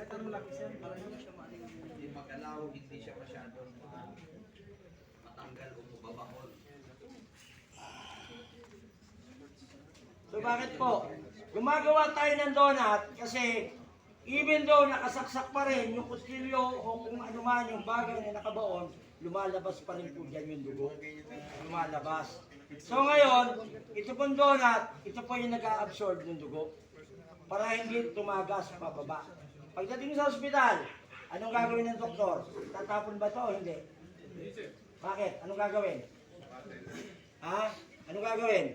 Hindi magalaw, hindi siya masyadong matanggal o mababakol. So bakit po? Gumagawa tayo ng donut kasi even though nakasaksak pa rin yung kutsilyo o kung ano man yung bagay na nakabaon, lumalabas pa rin po dyan yung dugo. Lumalabas. So ngayon, ito pong donut, ito po yung nag-a-absorb ng dugo para hindi tumagas pababa. Pagdating sa ospital, anong gagawin ng doktor? Tatapon ba ito o hindi? Bakit? Anong gagawin? Ha? Anong gagawin?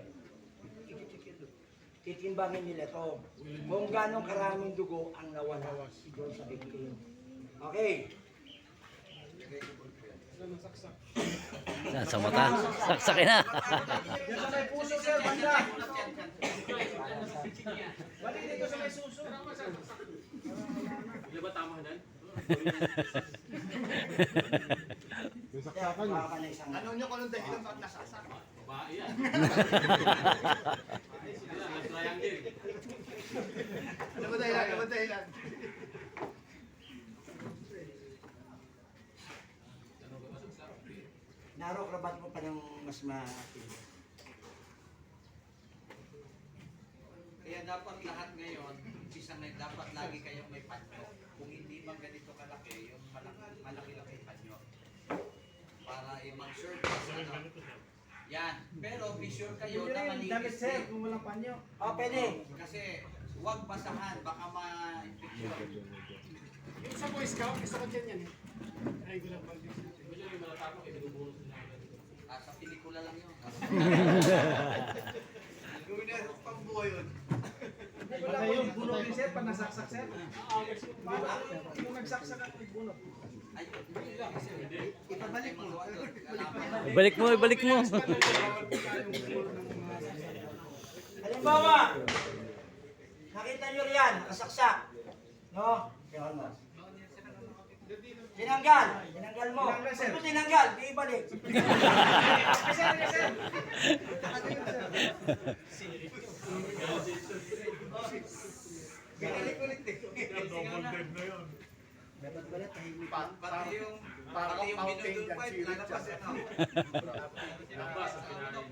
Titimbangin nila to kung gano'ng karaming dugo ang nawala doon sa victim. Okay. Sa mata, saksakin na. Yan sa may puso, sir, banda. Bali dito sa may suso. Di ba tama yan? Ano nyo kung anong dahilan bakit nasasak? Babae yan. Triangle. Ano ba dahilan? Ano ba dahilan? Narokrabat mo pa ng mas maatin. Kaya dapat lahat ngayon, umpisa na dapat lagi kayong may panyo. Kung hindi man ganito kalaki, yung malaki-laki panyo. Para i-mag-sure ano. Yan. Pero be sure kayo na malinis din. Kung walang panyo. Oh, pwede. Kasi huwag basahan, baka ma-infection. Yung sa Boy Scout, gusto ko dyan yan. Ay, gulang pag Gusto yung mga tapos, ibinubulong sila. Sa pelikula lang yun. Gawin na pambuhay yun. Wala ko yung bunot ni sir, pa nasaksak sir. Yung nagsaksak ang bunot. Ayun. Ipabalik mo. Ibalik mo, ibalik mo. Halimbawa, nakita nyo riyan, nakasaksak. No? Yan mo. Tinanggal mo. Kung tinanggal, di ibalik. Binalik-ulit eh. Dapat pala tahimik. Pati yung binudul pa ito, lalabas ito.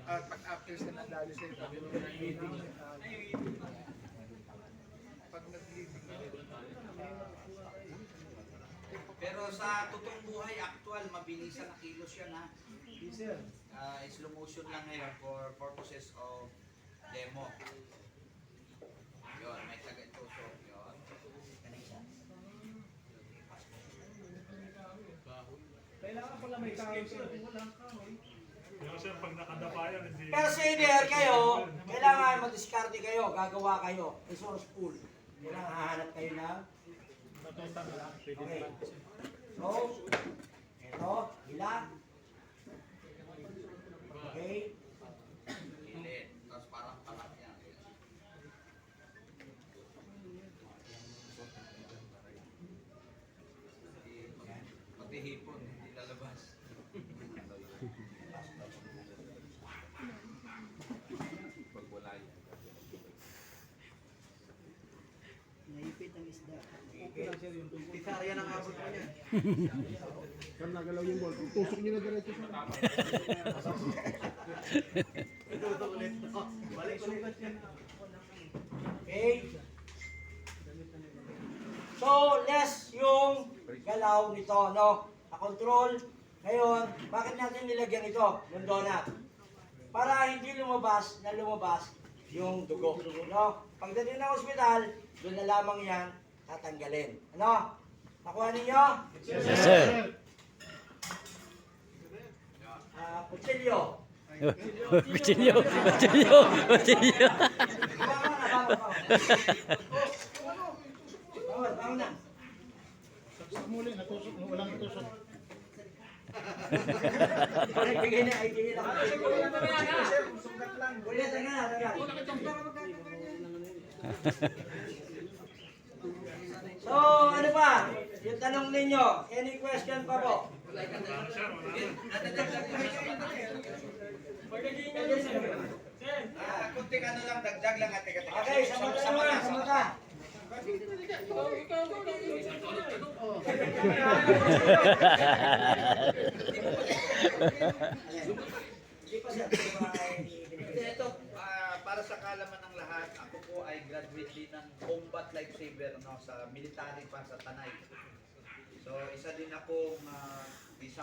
pag after sa nadali sa ito, pag nag-leading Pero sa totoong buhay, actual, mabilisan na kilos yan ha. Yes, sir. Slow motion lang ngayon for purposes of demo. Yun, may taga-tusok yun. Kailangan pala may kahoy sir. Walang kahoy. Pero sir, pag nakadapayan, hindi... Pero senior kayo, kailangan madiskarte kayo, gagawa kayo, resourceful. Kailangan hahanap kayo ng okay. So, ito, ilan? Okay. Pilit. Tapos parang palat yan. Pati hipon, hindi lalabas. Pag wala yun. Naipit ang isda. Pisarya ng abot mo niya. Kaya nagalaw yung ball. Tusok nyo na diretso sa Ito ulit. Balik sugat yan. Okay. So, less yung galaw nito, no? Na-control. Ngayon, bakit natin nilagyan ito, yung donut? Para hindi lumabas yung dugo, no? Pagdating ng ospital, doon na lamang yan tatanggalin. Ano? Nakuha ninyo? Yes, sir. Kutsilyo. Kutsilyo, kutsilyo, kutsilyo. Bawal na. Sa muli, natusok mo. Walang natusok. Bigay na, ay bigay na. Sugat lang. Kuya, taga na, taga. So, ano pa? Yung tanong ninyo, any question pa po? Kunting ano lang, dagdag lang at teka. Okay, sama ka. Hindi pa siya. Hindi pa Hindi, ito, para sa kalaman ng lahat, ako po ay graduate din ng combat lifesaver no, sa military pa sa Tanay. So, isa din akong isang